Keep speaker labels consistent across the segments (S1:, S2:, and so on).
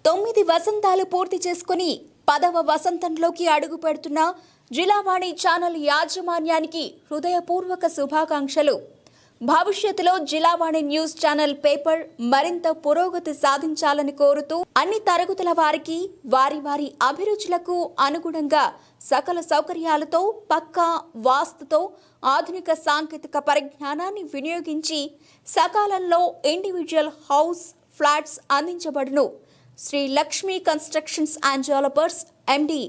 S1: 9 వసంతాలు పూర్తి చేసుకుని 10వ వసంతంలోకి అడుగు పెడుతున్న జిల్లావాణి ఛానల్ యాజమాన్యానికి హృదయపూర్వక శుభాకాంక్షలు. భవిష్యత్తులో జిల్లావాణి న్యూస్ ఛానల్ పేపర్ మరింత పురోగతి సాధించాలని కోరుతూ అన్ని తరగతుల వారికి వారి వారి అభిరుచులకు అనుగుణంగా సకల సౌకర్యాలతో పక్కా వాస్తుతో ఆధునిక సాంకేతిక పరిజ్ఞానాన్ని వినియోగించి సకాలంలో ఇండివిజువల్ హౌస్ ఫ్లాట్స్ అందించబడును. Shri Lakshmi constructions and developers MD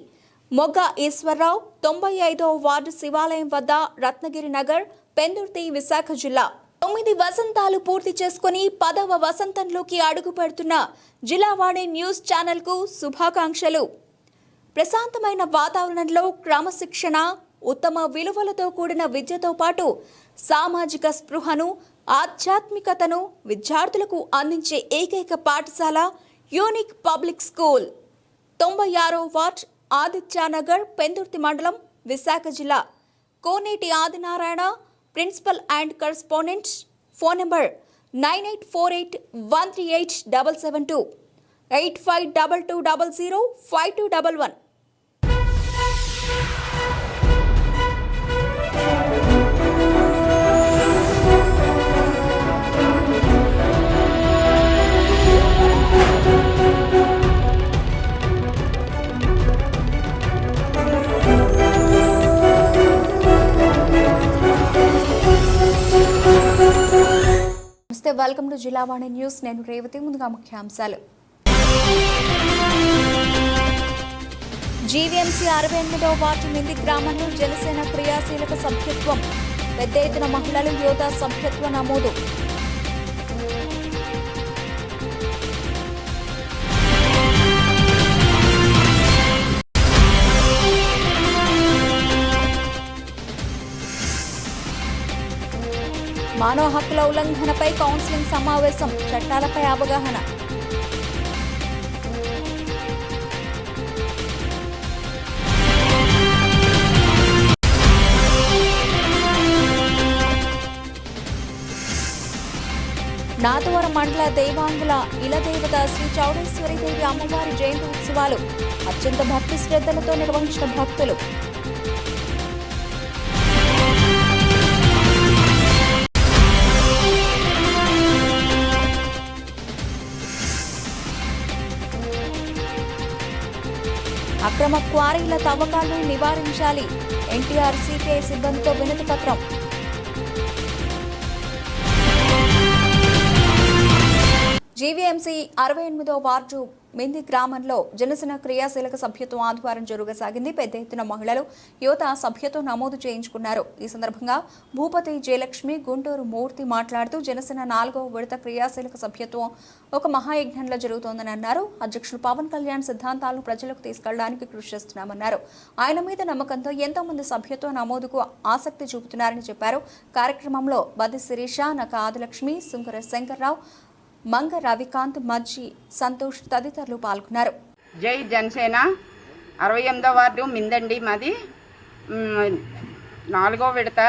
S1: Mogga Eswararao, 95వ ward శివాలయం వద్ద, రత్నగిరి నగర్, పెందుర్తి, విశాఖ జిల్లా. 9 వసంతాలు పూర్తి చేసుకుని 10వ వసంతంలోకి అడుగు పెడుతున్న జిల్లావాణి న్యూస్ ఛానల్కు శుభాకాంక్షలు. ప్రశాంతమైన వాతావరణంలో క్రమశిక్షణ, ఉత్తమ విలువలతో కూడిన విద్యతో పాటు సామాజిక స్పృహను, ఆధ్యాత్మికతను విద్యార్థులకు అందించే ఏకైక పాఠశాల యూనిక్ పబ్లిక్ స్కూల్. 96వ వార్డ్, ఆదిత్యనగర్, పెందుర్తి మండలం, విశాఖ జిల్లా. Koneti Adinarayana, principal and correspondent. Phone number 9848138772, 8522005211. Welcome to Jillavani news. నేను రేవతి. ముందుగా ముఖ్యాంశాలు. జీవీఎంసీ 68వ వార్డు మింది గ్రామంలో జనసేన క్రియాశీలక సభ్యత్వం. పెద్ద ఎత్తున మహిళలు యువత సభ్యత్వ నమోదు. మానవ హక్కుల ఉల్లంఘనపై కౌన్సిలింగ్ సమావేశం. చట్టాలపై అవగాహన. నాతవరం మండల దేవాంగుల ఇలదేవత శ్రీ చౌడేశ్వరీదేవి అమ్మవారి జయంతి ఉత్సవాలు అత్యంత భక్తి శ్రద్ధలతో నిర్వహించిన భక్తులు. అక్రమ క్వారీల తవ్వకాలను నివారించాలి. ఎన్టీఆర్ సిపిఐ సిబ్బందితో వినతి పత్రం. జీవీఎంసీ 68వ వార్డు మింది గ్రామంలో జనసేన క్రియాశీలక సభ్యత్వం ఆదివారం జరగసాగింది. పెద్ద ఎత్తున మహిళలు యువత సభ్యత్వం నమోదు చేయించుకున్నారు. ఈ సందర్భంగా భూపతి జయలక్ష్మి, గుంటూరు మూర్తి మాట్లాడుతూ జనసేన 4వ విడత క్రియాశీలక సభ్యత్వం ఒక మహాయజ్ఞంలో జరుగుతోందని అన్నారు. అధ్యక్షులు పవన్ కళ్యాణ్ సిద్ధాంతాలను ప్రజలకు తీసుకెళ్లడానికి కృషి చేస్తున్నామన్నారు. ఆయన మీద నమ్మకంతో ఎంతో మంది సభ్యత్వ నమోదుకు ఆసక్తి చూపుతున్నారని చెప్పారు. కార్యక్రమంలో బది శిరీష, నక ఆదిలక్ష్మి, సుంకర శంకర్రావు, మంగ రవికాంత్, మజ్జి సంతోష్ తదితరులు పాల్గొన్నారు.
S2: జై జనసేన. 68వ వార్డు మిందండి మాది. 4వ విడత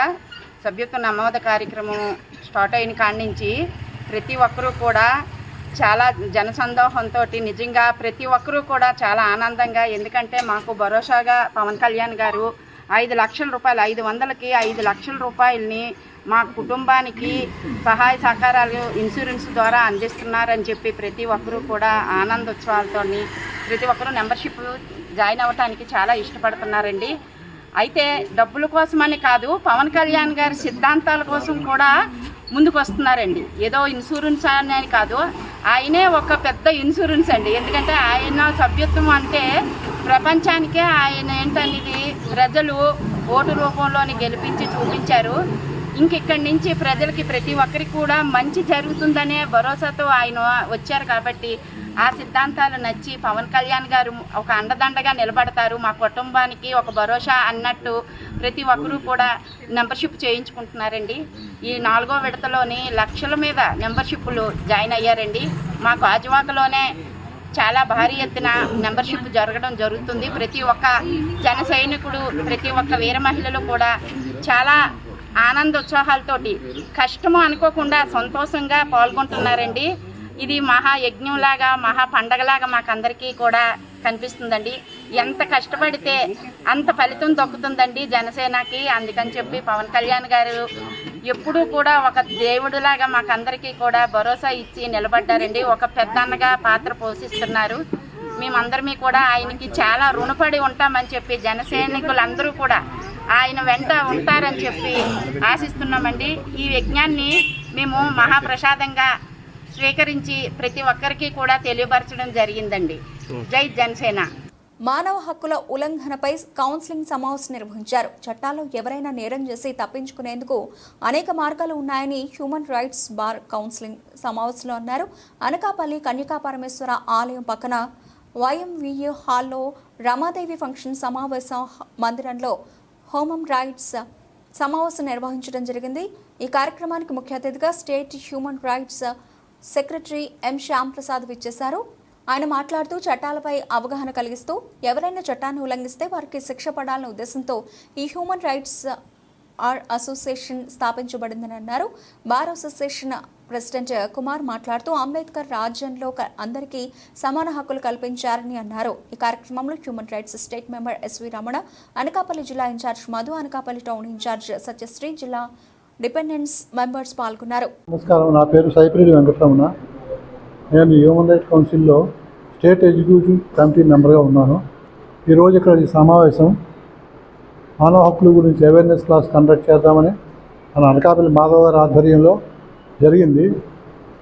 S2: సభ్యత్వ నమోదు కార్యక్రమం స్టార్ట్ అయిన కాడి నుంచి ప్రతి ఒక్కరూ కూడా చాలా జనసందోహంతో, నిజంగా ప్రతి ఒక్కరూ కూడా చాలా ఆనందంగా, ఎందుకంటే మాకు భరోసాగా పవన్ కళ్యాణ్ గారు 5 లక్షల రూపాయలు, 500కి 5 లక్షల రూపాయలని మా కుటుంబానికి సహాయ సహకారాలు ఇన్సూరెన్స్ ద్వారా అందిస్తున్నారని చెప్పి ప్రతి ఒక్కరూ కూడా ఆనందోత్సవాలతో ప్రతి ఒక్కరూ మెంబర్షిప్ జాయిన్ అవ్వటానికి చాలా ఇష్టపడుతున్నారండి. అయితే డబ్బుల కోసమని కాదు, పవన్ కళ్యాణ్ గారి సిద్ధాంతాల కోసం కూడా ముందుకు వస్తున్నారండి. ఏదో ఇన్సూరెన్స్ అని కాదు, ఆయనే ఒక పెద్ద ఇన్సూరెన్స్ అండి. ఎందుకంటే ఆయన సభ్యత్వం అంటే ప్రపంచానికే ఆయన ఏంటనేది ప్రజలు ఓటు రూపంలోని గెలిపించి చూపించారు. ఇంకెక్కడి నుంచి ప్రజలకి ప్రతి ఒక్కరికి కూడా మంచి జరుగుతుందనే భరోసాతో ఆయన వచ్చారు. కాబట్టి ఆ సిద్ధాంతాలు నచ్చి పవన్ కళ్యాణ్ గారు ఒక అండదండగా నిలబడతారు, మా కుటుంబానికి ఒక భరోసా అన్నట్టు ప్రతి ఒక్కరూ కూడా మెంబర్షిప్ చేయించుకుంటున్నారండి. ఈ 4వ విడతలోని లక్షల మీద మెంబర్షిప్లు జాయిన్ అయ్యారండి. మా గాజువాకలోనే చాలా భారీ ఎత్తున మెంబర్షిప్ జరగడం జరుగుతుంది. ప్రతి ఒక్క జన సైనికుడు, ప్రతి ఒక్క వీర మహిళలు కూడా చాలా ఆనందోత్సాహాలతోటి కష్టము అనుకోకుండా సంతోషంగా పాల్గొంటున్నారండి. ఇది మహా యజ్ఞంలాగా మహా పండగలాగా మాకందరికీ కూడా కనిపిస్తుందండి. ఎంత కష్టపడితే అంత ఫలితం దొక్కుతుందండి జనసేనకి. అందుకని చెప్పి పవన్ కళ్యాణ్ గారు ఎప్పుడూ కూడా ఒక దేవుడిలాగా మాకందరికీ కూడా భరోసా ఇచ్చి నిలబడ్డారండి. ఒక పెద్దన్నగా పాత్ర పోషిస్తున్నారు. మేమందరమీ కూడా ఆయనకి చాలా రుణపడి ఉంటామని చెప్పి జనసైనికులందరూ కూడా ఆయన వెంట ఉంటారని చెప్పి ఆశిస్తున్నామండి. ఈ యజ్ఞాన్ని మేము మహాప్రసాదంగా స్వీకరించి ప్రతి ఒక్కరికి కూడా తెలియపరచడం జరిగిందండి. జై జనసేన.
S1: మానవ హక్కుల ఉల్లంఘనపై కౌన్సిలింగ్ సమావేశం నిర్వహించారు. చట్టాల్లో ఎవరైనా నేరం చేసి తప్పించుకునేందుకు అనేక మార్గాలు ఉన్నాయని హ్యూమన్ రైట్స్ బార్ కౌన్సిలింగ్ సమావేశంలో అన్నారు. అనకాపల్లి కన్యకాపరమేశ్వర ఆలయం పక్కన YMVA హాల్లో రమాదేవి ఫంక్షన్ సమావేశ మందిరంలో హ్యూమన్ రైట్స్ సమావేశం నిర్వహించడం జరిగింది. ఈ కార్యక్రమానికి ముఖ్య అతిథిగా state human rights secretary M. Shyam Prasad విచ్చేశారు. ఆయన మాట్లాడుతూ చట్టాలపై అవగాహన కలిగిస్తూ ఎవరైనా చట్టాన్ని ఉల్లంఘిస్తే వారికి శిక్ష పడాలనే ఉద్దేశంతో ఈ హ్యూమన్ రైట్స్ అసోసియేషన్ స్థాపించబడిందని అన్నారు. బార్ అసోసియేషన్ ప్రెసిడెంట్ కుమార్ మాట్లాడుతూ అంబేద్కర్ రాజ్యంలో అందరికీ సమాన హక్కులు కల్పించారని అన్నారు. ఈ కార్యక్రమంలో human rights state member SV Ramana, Anakapalli జిల్లా incharge Madhu, Anakapalli town incharge Satyasri, జిల్లా డిపెండెన్స్ మెంబర్స్ పాల్గొన్నారు.
S3: నమస్కారం, నా పేరు సైపిరెడ్డి వెంకటరమణ. నేను హ్యూమన్ రైట్స్ కౌన్సిల్లో స్టేట్ ఎగ్జిక్యూటివ్ కమిటీ మెంబర్గా ఉన్నాను. ఈరోజు ఇక్కడ ఈ సమావేశం మానవ హక్కుల గురించి అవేర్నెస్ క్లాస్ కండక్ట్ చేద్దామని మన అనకాపల్లి మాధవ్ గారి ఆధ్వర్యంలో జరిగింది.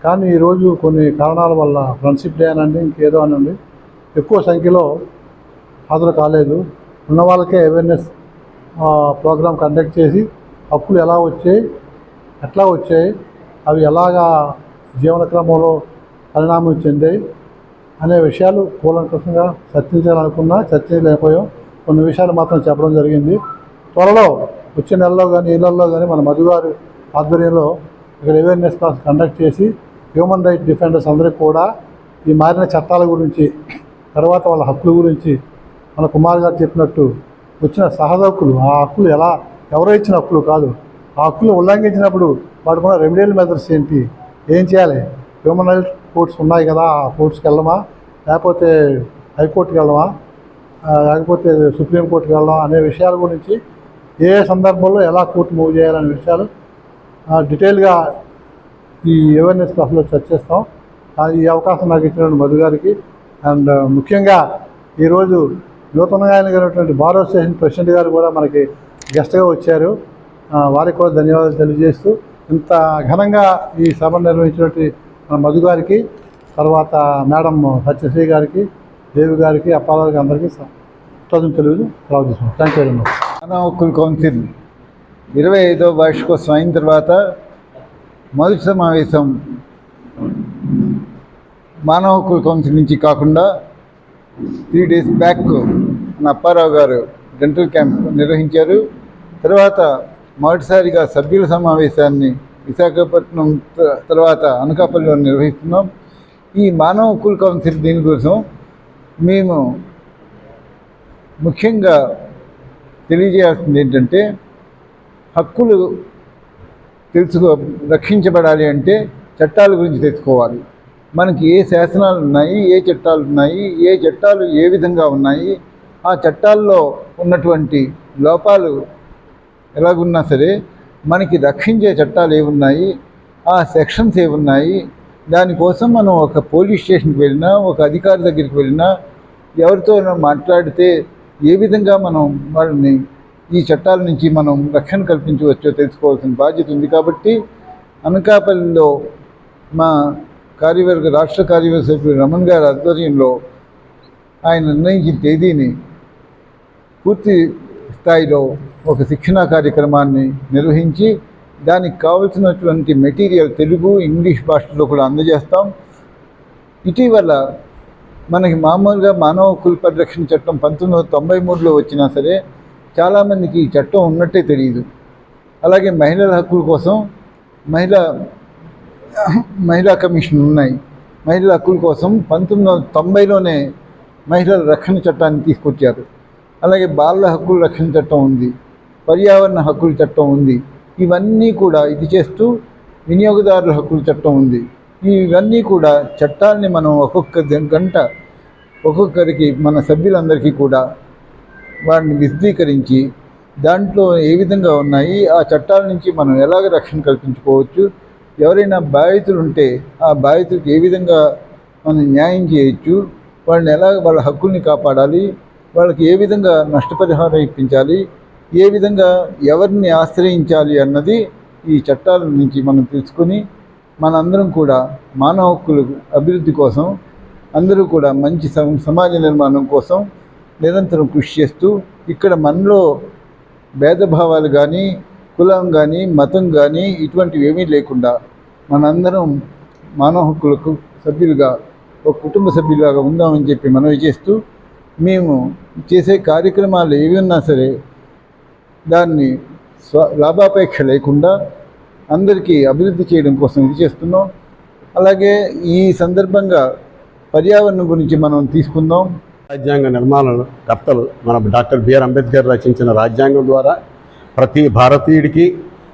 S3: కానీ ఈరోజు కొన్ని కారణాల వల్ల ఫ్రెండ్షిప్ డే అనండి ఇంకేదో అనండి ఎక్కువ సంఖ్యలో హాజరు కాలేదు. ఉన్న వాళ్ళకే అవేర్నెస్ ప్రోగ్రామ్ కండక్ట్ చేసి హక్కులు ఎలా వచ్చాయి, ఎట్లా వచ్చాయి, అవి ఎలాగా జీవన క్రమంలో పరిణామం చెందాయి అనే విషయాలు కూలంకషంగా చర్చించాలనుకున్నా చర్చించలేకపోయాం. కొన్ని విషయాలు మాత్రం చెప్పడం జరిగింది. త్వరలో వచ్చే నెలలో కానీ ఈ నెలలో కానీ మన మధు గారి ఆధ్వర్యంలో ఇక్కడ అవేర్నెస్ క్లాస్ కండక్ట్ చేసి హ్యూమన్ రైట్ డిఫెండర్స్ అందరికీ కూడా ఈ మారిన చట్టాల గురించి, తర్వాత వాళ్ళ హక్కుల గురించి మన కుమార్ గారు చెప్పినట్టు వచ్చిన సహజ హక్కులు, ఆ హక్కులు ఎలా ఎవరో ఇచ్చిన హక్కులు కాదు, ఆ హక్కులు ఉల్లంఘించినప్పుడు వాటికున్న రెమెడియల్ మెథడ్స్ ఏంటి, ఏం చేయాలి, హ్యూమన్ రైట్స్ కోర్ట్స్ ఉన్నాయి కదా, ఆ కోర్ట్స్కి వెళ్ళమా, లేకపోతే హైకోర్టుకి వెళ్ళమా, లేకపోతే సుప్రీంకోర్టుకి వెళ్ళమా అనే విషయాల గురించి, ఏ సందర్భంలో ఎలా కోర్టు మూవ్ చేయాలనే విషయాలు డీటెయిల్గా ఈ అవేర్నెస్ క్లాస్లో చర్చిస్తాం. ఈ అవకాశం నాకు ఇచ్చినటువంటి మధు గారికి అండ్ ముఖ్యంగా ఈరోజు నూతనంగా ఎన్నికైనటువంటి బార్ అసోసియేషన్ ప్రెసిడెంట్ గారు కూడా మనకి గెస్ట్గా వచ్చారు. వారికి కూడా ధన్యవాదాలు తెలియజేస్తూ ఇంత ఘనంగా ఈ సభ నిర్వహించినటువంటి మన మధు గారికి, తర్వాత మేడం సత్యశ్రీ గారికి, దేవి గారికి, అప్పారావు అందరికీ తెలుగు ప్రార్థిస్తున్నాం. Thank you very much.
S4: మానవ హక్కుల కౌన్సిల్ 25వ వార్షికోత్సవం అయిన తర్వాత మొదటి సమావేశం మానవ హక్కుల కౌన్సిల్ నుంచి కాకుండా 3 days బ్యాక్ మన అప్పారావు గారు డెంటల్ క్యాంప్ నిర్వహించారు. తర్వాత మొదటిసారిగా సభ్యుల సమావేశాన్ని విశాఖపట్నం తర్వాత అనకాపల్లిలో నిర్వహిస్తున్నాం. ఈ మానవ హక్కుల కౌన్సిల్ దీనికోసం మేము ముఖ్యంగా తెలియజేయాల్సింది ఏంటంటే, హక్కులు రక్షించబడాలి అంటే చట్టాల గురించి తెలుసుకోవాలి. మనకి ఏ శాసనాలు ఉన్నాయి, ఏ చట్టాలు ఉన్నాయి, ఏ చట్టాలు ఏ విధంగా ఉన్నాయి, ఆ చట్టాల్లో ఉన్నటువంటి లోపాలు ఎలాగున్నా సరే మనకి రక్షించే చట్టాలు ఏమున్నాయి, ఆ సెక్షన్స్ ఏమున్నాయి, దానికోసం మనం ఒక పోలీస్ స్టేషన్కి వెళ్ళినా, ఒక అధికారి దగ్గరికి వెళ్ళినా, ఎవరితో మాట్లాడితే ఏ విధంగా మనం వాళ్ళని ఈ చట్టాల నుంచి మనం రక్షణ కల్పించవచ్చో తెలుసుకోవాల్సిన బాధ్యత ఉంది. కాబట్టి అనకాపల్లిలో మా రాష్ట్ర కార్యవర్గ సభ్యులు రమణ్ గారి ఆధ్వర్యంలో ఆయన నిర్ణయించిన తేదీని పూర్తి స్థాయిలో ఒక శిక్షణా కార్యక్రమాన్ని నిర్వహించి దానికి కావలసినటువంటి మెటీరియల్ తెలుగు, ఇంగ్లీష్ భాషలో కూడా అందజేస్తాం. ఇటీవల మనకి మామూలుగా మానవ హక్కుల పరిరక్షణ చట్టం 1993లో వచ్చినా సరే చాలామందికి ఈ చట్టం ఉన్నట్టే తెలియదు. అలాగే మహిళల హక్కుల కోసం మహిళా కమిషన్ ఉన్నాయి. మహిళల హక్కుల కోసం 1990లోనే మహిళల రక్షణ చట్టాన్ని తీసుకొచ్చారు. అలాగే బాలల హక్కుల రక్షణ చట్టం ఉంది, పర్యావరణ హక్కుల చట్టం ఉంది. ఇవన్నీ కూడా ఇది చేస్తూ వినియోగదారుల హక్కుల చట్టం ఉంది. ఇవన్నీ కూడా చట్టాలని మనం ఒక్కొక్క గంట ఒక్కొక్కరికి మన సభ్యులందరికీ కూడా వాటిని విశదీకరించి దాంట్లో ఏ విధంగా ఉన్నాయి, ఆ చట్టాల నుంచి మనం ఎలాగ రక్షణ కల్పించుకోవచ్చు, ఎవరైనా బాధితులు ఉంటే ఆ బాధితులకు ఏ విధంగా మనం న్యాయం చేయొచ్చు, వాళ్ళని ఎలా వాళ్ళ హక్కుల్ని కాపాడాలి, వాళ్ళకి ఏ విధంగా నష్టపరిహారం ఇప్పించాలి, ఏ విధంగా ఎవరిని ఆశ్రయించాలి అన్నది ఈ చట్టాల నుంచి మనం తెలుసుకొని మనందరం కూడా మానవ హక్కుల అభివృద్ధి కోసం, అందరూ కూడా మంచి సమాజ నిర్మాణం కోసం నిరంతరం కృషి చేస్తూ ఇక్కడ మనలో భేదభావాలు కానీ, కులం కానీ, మతం కానీ ఇటువంటివి ఏమీ లేకుండా మనందరం మానవ హక్కులకు సభ్యులుగా ఒక కుటుంబ సభ్యులుగా ఉందామని చెప్పి మనవి చేస్తూ, మేము చేసే కార్యక్రమాలు ఏవి ఉన్నా సరే దాన్ని లాభాపేక్ష లేకుండా అందరికీ అభివృద్ధి చేయడం కోసం ఇది చేస్తున్నాం. అలాగే ఈ సందర్భంగా పర్యావరణం గురించి మనం తీసుకుందాం.
S5: రాజ్యాంగ నిర్మాణ కర్తలు మన డాక్టర్ బిఆర్ అంబేద్కర్ రచించిన రాజ్యాంగం ద్వారా ప్రతి భారతీయుడికి,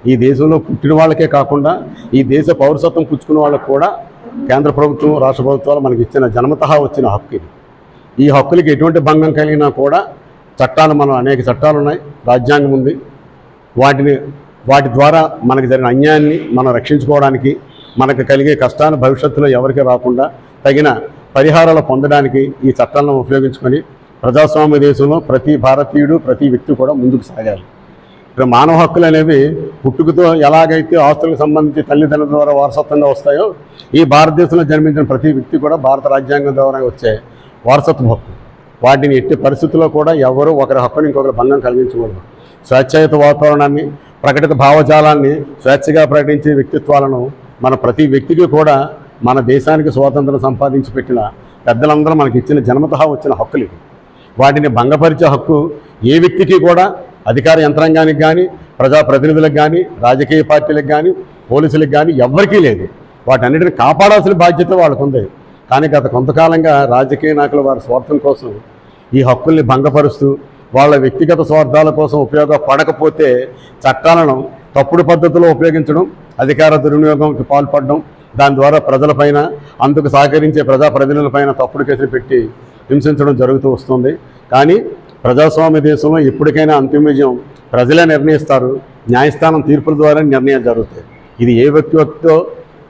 S5: ఈ దేశంలో పుట్టిన వాళ్ళకే కాకుండా ఈ దేశ పౌరసత్వం పుచ్చుకున్న వాళ్ళకు కూడా కేంద్ర ప్రభుత్వం, రాష్ట్ర ప్రభుత్వాలు మనకి ఇచ్చిన జన్మతహా వచ్చిన హక్కు ఇది. ఈ హక్కులకి ఎటువంటి భంగం కలిగినా కూడా చట్టాలు, మనం అనేక చట్టాలు ఉన్నాయి, రాజ్యాంగం ఉంది. వాటి ద్వారా మనకు జరిగిన అన్యాయాన్ని మనం రక్షించుకోవడానికి, మనకు కలిగే కష్టాన్ని భవిష్యత్తులో ఎవరికి రాకుండా తగిన పరిహారాలు పొందడానికి ఈ చట్టాలను ఉపయోగించుకొని ప్రజాస్వామ్య దేశంలో ప్రతి భారతీయుడు, ప్రతి వ్యక్తి కూడా ముందుకు సాగాలి. ఇక్కడ మానవ హక్కులు అనేవి పుట్టుకతో ఎలాగైతే ఆస్తులకు సంబంధించి తల్లిదండ్రుల ద్వారా వారసత్వంగా వస్తాయో, ఈ భారతదేశంలో జన్మించిన ప్రతి వ్యక్తి కూడా భారత రాజ్యాంగం ద్వారా వచ్చే వారసత్వ హక్కు. వాటిని ఎట్టి పరిస్థితుల్లో కూడా ఎవరు ఒకరి హక్కుని ఇంకొకరి భంగం కలిగించకూడదు. స్వేచ్ఛాయుత వాతావరణాన్ని, ప్రకటిత భావజాలాన్ని స్వేచ్ఛగా ప్రకటించే వ్యక్తిత్వాలను మన ప్రతి వ్యక్తికి కూడా మన దేశానికి స్వాతంత్రం సంపాదించి పెట్టిన పెద్దలందరూ మనకి ఇచ్చిన జన్మతహా వచ్చిన హక్కులు ఇవి. వాటిని భంగపరిచే హక్కు ఏ వ్యక్తికి కూడా, అధికార యంత్రాంగానికి కానీ, ప్రజాప్రతినిధులకు కానీ, రాజకీయ పార్టీలకు కానీ, పోలీసులకు కానీ ఎవ్వరికీ లేదు. వాటన్నిటిని కాపాడాల్సిన బాధ్యత వాళ్ళకు ఉంది. కానీ గత కొంతకాలంగా రాజకీయ నాయకులు వారి స్వార్థం కోసం ఈ హక్కుల్ని భంగపరుస్తూ వాళ్ళ వ్యక్తిగత స్వార్థాల కోసం ఉపయోగపడకపోతే చట్టాలను తప్పుడు పద్ధతిలో ఉపయోగించడం, అధికార దుర్వినియోగంకి పాల్పడడం, దాని ద్వారా ప్రజలపైన, అందుకు సహకరించే ప్రజాప్రతినిధులపైన తప్పుడు కేసులు పెట్టి హింసించడం జరుగుతూ వస్తుంది. కానీ ప్రజాస్వామ్య దేశంలో ఎప్పటికైనా అంతిమ విజయం ప్రజలే నిర్ణయిస్తారు. న్యాయస్థానం తీర్పుల ద్వారా నిర్ణయాలు జరుగుతాయి. ఇది ఏ వ్యక్తితో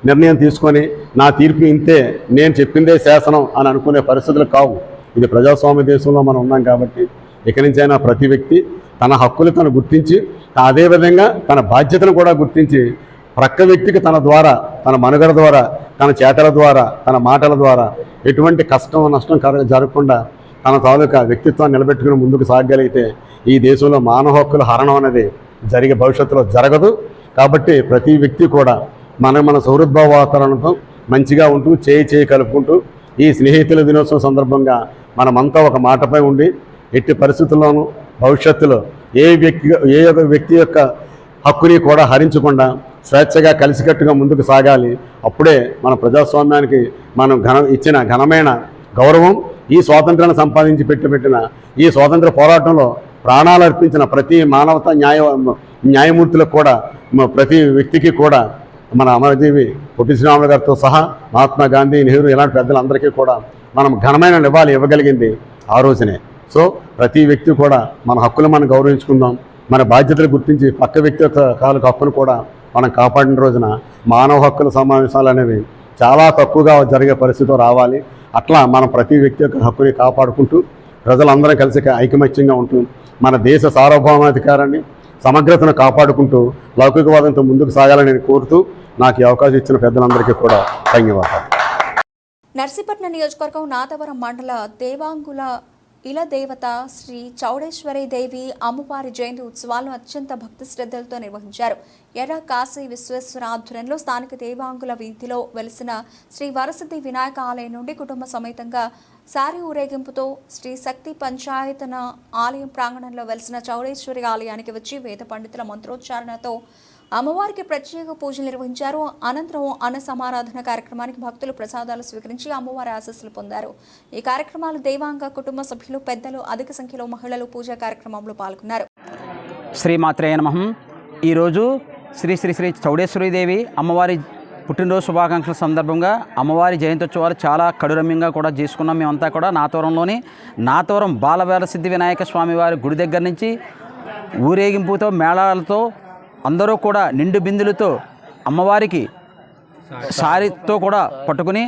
S5: నిర్ణయం తీసుకొని నా తీర్పు ఇంతే, నేను చెప్పిందే శాసనం అని అనుకునే పరిస్థితులు కావు. ఇది ప్రజాస్వామ్య దేశంలో మనం ఉన్నాం కాబట్టి ఇక నుంచైనా ప్రతి వ్యక్తి తన హక్కులు తను గుర్తించి, అదేవిధంగా తన బాధ్యతను కూడా గుర్తించి ప్రక్క వ్యక్తికి తన ద్వారా, తన మనుగడ ద్వారా, తన చేతల ద్వారా, తన మాటల ద్వారా ఎటువంటి కష్టం నష్టం జరగకుండా తన తాలూకా వ్యక్తిత్వాన్ని నిలబెట్టుకుని ముందుకు సాగగలిగితే ఈ దేశంలో మానవ హక్కుల హరణం అనేది జరిగే భవిష్యత్తులో జరగదు. కాబట్టి ప్రతి వ్యక్తి కూడా మన సౌహృద్భావ వాతావరణంతో మంచిగా ఉంటూ, చేయి కలుపుకుంటూ ఈ స్నేహితుల దినోత్సవం సందర్భంగా మనమంతా ఒక మాటపై ఉండి ఎట్టి పరిస్థితుల్లోనూ భవిష్యత్తులో ఏ వ్యక్తి యొక్క హక్కుని కూడా హరించకుండా స్వేచ్ఛగా కలిసికట్టుగా ముందుకు సాగాలి. అప్పుడే మన ప్రజాస్వామ్యానికి మనం ఇచ్చిన ఘనమైన గౌరవం, ఈ స్వాతంత్రాన్ని సంపాదించి పెట్టిన ఈ స్వాతంత్ర పోరాటంలో ప్రాణాలు అర్పించిన ప్రతి మానవతా న్యాయమూర్తులకు కూడా, ప్రతి వ్యక్తికి కూడా, మన అమరజీవి పొట్టి శ్రీరాములు గారితో సహా మహాత్మా గాంధీ, నెహ్రూ ఇలాంటి పెద్దలందరికీ కూడా మనం ఘనమైన నివాళి ఇవ్వగలిగింది ఆ రోజునే. సో ప్రతి వ్యక్తి కూడా మన హక్కులు మనం గౌరవించుకుందాం. మన బాధ్యతలు గుర్తించి పక్క వ్యక్తి యొక్క హక్కును కూడా మనం కాపాడిన రోజున మానవ హక్కుల సమావేశాలు అనేవి చాలా తక్కువగా జరిగే పరిస్థితిలో రావాలి. అట్లా మనం ప్రతి వ్యక్తి యొక్క హక్కుని కాపాడుకుంటూ ప్రజలందరం కలిసి ఐకమత్యంగా ఉంటూ మన దేశ సార్వభౌమాధికారాన్ని, సమగ్రతను కాపాడుకుంటూ లౌకికవాదంతో ముందుకు సాగాలని నేను కోరుతూ నాకు ఈ అవకాశం ఇచ్చిన పెద్దలందరికీ కూడా ధన్యవాదాలు.
S1: నర్సీపట్నం నియోజకవర్గం నాతవరం మండల దేవాంగుల ఇల దేవత శ్రీ చౌడేశ్వరి దేవి అమ్మవారి జయంతి ఉత్సవాలను అత్యంత భక్తి శ్రద్ధలతో నిర్వహించారు. ఎర్ర కాశీ విశ్వేశ్వర ఆధ్వర్యంలో స్థానిక దేవాంగుల వీధిలో వెలిసిన శ్రీ వరసిద్ధి వినాయక ఆలయం నుండి కుటుంబ సమేతంగా సారి ఊరేగింపుతో శ్రీ శక్తి పంచాయతన ఆలయం ప్రాంగణంలో వెలిసిన చౌడేశ్వరి ఆలయానికి వచ్చి వేద పండితుల మంత్రోచ్చారణతో అమ్మవారికి ప్రత్యేక పూజలు నిర్వహించారు. అనంతరం అన్న సమారాధన కార్యక్రమానికి భక్తులు ప్రసాదాలు స్వీకరించి అమ్మవారి ఆశీస్సులు పొందారు. ఈ కార్యక్రమాలు దేవాంగ కుటుంబ సభ్యులు, పెద్దలు, అధిక సంఖ్యలో మహిళలు పూజా కార్యక్రమంలో పాల్గొన్నారు.
S6: శ్రీమాత్రేయ నమః. ఈరోజు శ్రీ శ్రీ శ్రీ చౌడేశ్వరీదేవి అమ్మవారి పుట్టినరోజు శుభాకాంక్షల సందర్భంగా అమ్మవారి జయంత్యోత్సవాలు చాలా కడురమ్యంగా కూడా చేసుకున్నాం. మేమంతా కూడా నాతవరం బాలవేల సిద్ధి వినాయక స్వామి వారి గుడి దగ్గర నుంచి ఊరేగింపుతో మేళాలతో అందరూ కూడా నిండు బిందులతో అమ్మవారికి సారితో కూడా పట్టుకుని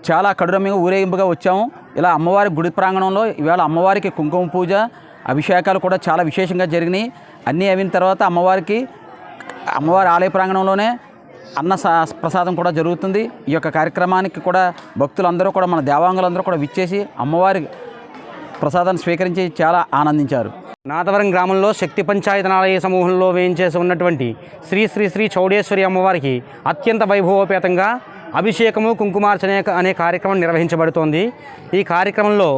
S6: చాలా కడురమ్యంగా ఊరేగింపుగా వచ్చాము. ఇలా అమ్మవారి గుడి ప్రాంగణంలో ఇవాళ అమ్మవారికి కుంకుమ పూజ అభిషేకాలు కూడా చాలా విశేషంగా జరిగినాయి. అన్నీ అయిన తర్వాత అమ్మవారి ఆలయ ప్రాంగణంలోనే అన్న ప్రసాదం కూడా జరుగుతుంది. ఈ యొక్క కార్యక్రమానికి కూడా భక్తులందరూ కూడా మన దేవాంగులందరూ కూడా విచ్చేసి అమ్మవారి ప్రసాదాన్ని స్వీకరించి చాలా ఆనందించారు.
S7: నాతవరం గ్రామంలో శక్తి పంచాయతనాలయ సమూహంలో వేయించేసి ఉన్నటువంటి శ్రీ శ్రీ శ్రీ చౌడేశ్వరి అమ్మవారికి అత్యంత వైభవోపేతంగా అభిషేకము కుంకుమార్చన అనే కార్యక్రమం నిర్వహించబడుతోంది. ఈ కార్యక్రమంలో